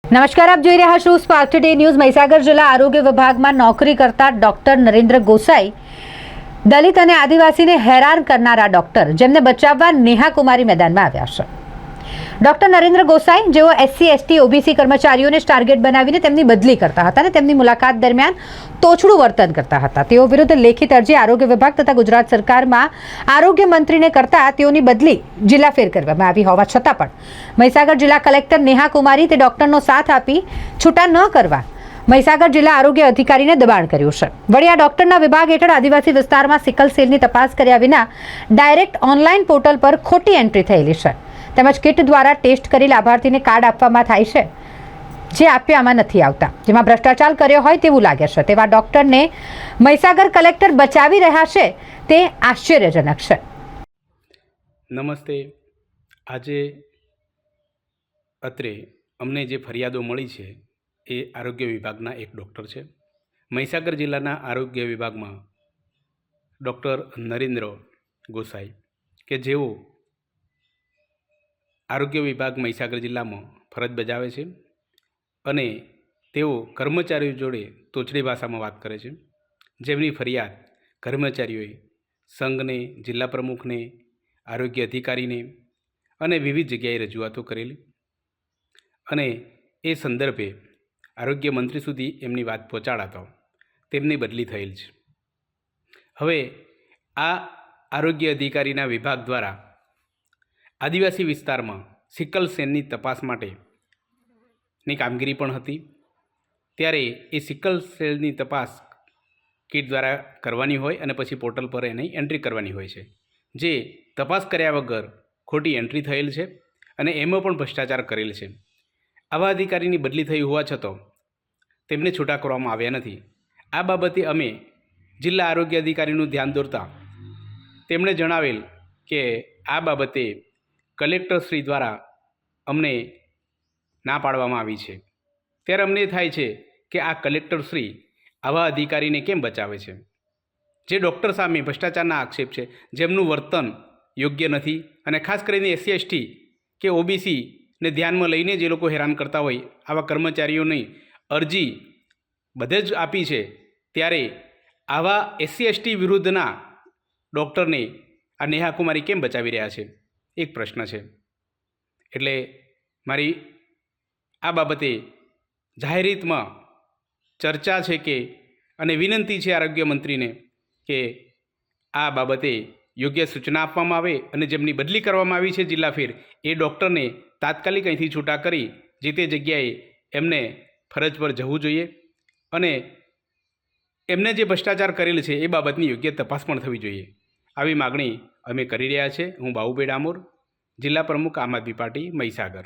નમસ્કાર, આપ જોઈ રહ્યા છો સ્પાર્ક ટુડે ન્યૂઝ। મહીસાગર જિલ્લા આરોગ્ય વિભાગમાં નોકરી કરતા ડોક્ટર નરેન્દ્ર ગોસાઈ દલિત અને આદિવાસીને હેરાન કરનારા ડોક્ટર જેમને બચાવવા નેહા કુમારી મેદાનમાં આવ્યા છે। ડોક્ટર નરેન્દ્ર ગોસાઈ જેઓ એસસી એસટી ઓબીસી કર્મચારીઓને ટાર્ગેટ બનાવીને તેમની બદલી કરતા હતા અને તેમની મુલાકાત દરમિયાન તોછડું વર્તન કરતા હતા। તેઓ વિરુદ્ધ લેખિત અરજી આરોગ્ય વિભાગ તથા ગુજરાત સરકારમાં આરોગ્ય મંત્રીને કરતા તેઓની બદલી જિલ્લા ફેર કરવામાં આવી હોવા છતાં પણ મહીસાગર જિલ્લા કલેક્ટર નેહા કુમારી તે ડોક્ટરનો સાથ આપી છૂટા ન કરવા મહીસાગર જિલ્લા આરોગ્ય અધિકારીને દબાણ કર્યું છે। વળી આ ડોક્ટરના વિભાગ હેઠળ આદિવાસી વિસ્તારમાં સિકલ સેલની તપાસ કર્યા વિના ડાયરેક્ટ ઓનલાઈન પોર્ટલ પર ખોટી એન્ટ્રી થયેલી છે તેમજ કિટ દ્વારા ટેસ્ટ કરી લાભાર્થીને કાર્ડ આપવામાં થાય છે જે આપવામાં નથી આવતા, જેમાં ભ્રષ્ટાચાર કર્યો હોય તેવું લાગે છે। તેવા ડોક્ટરને મહીસાગર કલેક્ટર બચાવી રહ્યા છે તે આશ્ચર્યજનક છે। નમસ્તે। આજે અત્રે અમને જે ફરિયાદો મળી છે એ આરોગ્ય વિભાગના એક ડૉક્ટર છે। મહીસાગર જિલ્લાના આરોગ્ય વિભાગમાં ડૉક્ટર નરેન્દ્ર ગોસાઈ કે જેઓ આરોગ્ય વિભાગ મહીસાગર જિલ્લામાં ફરજ બજાવે છે અને તેઓ કર્મચારીઓ જોડે તોછડી ભાષામાં વાત કરે છે, જેમની ફરિયાદ કર્મચારીઓએ સંઘને, જિલ્લા પ્રમુખને, આરોગ્ય અધિકારીને અને વિવિધ જગ્યાએ રજૂઆતો કરેલી અને એ સંદર્ભે આરોગ્ય મંત્રી સુધી એમની વાત પહોંચાડતા તેમની બદલી થયેલ છે। હવે આ આરોગ્ય અધિકારીના વિભાગ દ્વારા આદિવાસી વિસ્તારમાં સિકલ સેલની તપાસ માટેની કામગીરી પણ હતી, ત્યારે એ સિકલ સેલની તપાસ કિટ દ્વારા કરવાની હોય અને પછી પોર્ટલ પર એની એન્ટ્રી કરવાની હોય છે, જે તપાસ કર્યા વગર ખોટી એન્ટ્રી થયેલ છે અને એમાં પણ ભ્રષ્ટાચાર કરેલ છે। આવા અધિકારીની બદલી થઈ હોવા છતાં તેમને છૂટા કરવામાં આવ્યા નથી। આ બાબતે અમે જિલ્લા આરોગ્ય અધિકારીનું ધ્યાન દોરતા તેમણે જણાવેલ કે આ બાબતે કલેક્ટરશ્રી દ્વારા અમને ના પાડવામાં આવી છે। ત્યારે અમને થાય છે કે આ કલેક્ટરશ્રી આવા અધિકારીને કેમ બચાવે છે, જે ડૉક્ટર સામે ભ્રષ્ટાચારના આક્ષેપ છે, જેમનું વર્તન યોગ્ય નથી અને ખાસ કરીને એસસી એસટી કે ઓબીસીને ધ્યાનમાં લઈને જે લોકો હેરાન કરતા હોય આવા કર્મચારીઓની અરજી બધે જ આપી છે, ત્યારે આવા એસસી એસટી વિરુદ્ધના ડૉક્ટરને આ નેહા કુમારી કેમ બચાવી રહ્યા છે, એક પ્રશ્ન છે। એટલે મારી આ બાબતે જાહેરાતમાં ચર્ચા છે કે અને વિનંતી છે આરોગ્ય મંત્રીને કે આ બાબતે યોગ્ય સૂચના આપવામાં આવે અને જેમની બદલી કરવામાં આવી છે જિલ્લા ફેર એ ડૉક્ટરને તાત્કાલિક અહીંથી છૂટા કરી જે તે જગ્યાએ એમને ફરજ પર જવું જોઈએ અને એમને જે ભ્રષ્ટાચાર કરેલ છે એ બાબતની યોગ્ય તપાસ પણ થવી જોઈએ। આવી માગણી અમે કરી રહ્યા છે। હું બાબુભાઈ ડામોર, જિલ્લા પ્રમુખ આમ આદમી પાર્ટી મહીસાગર।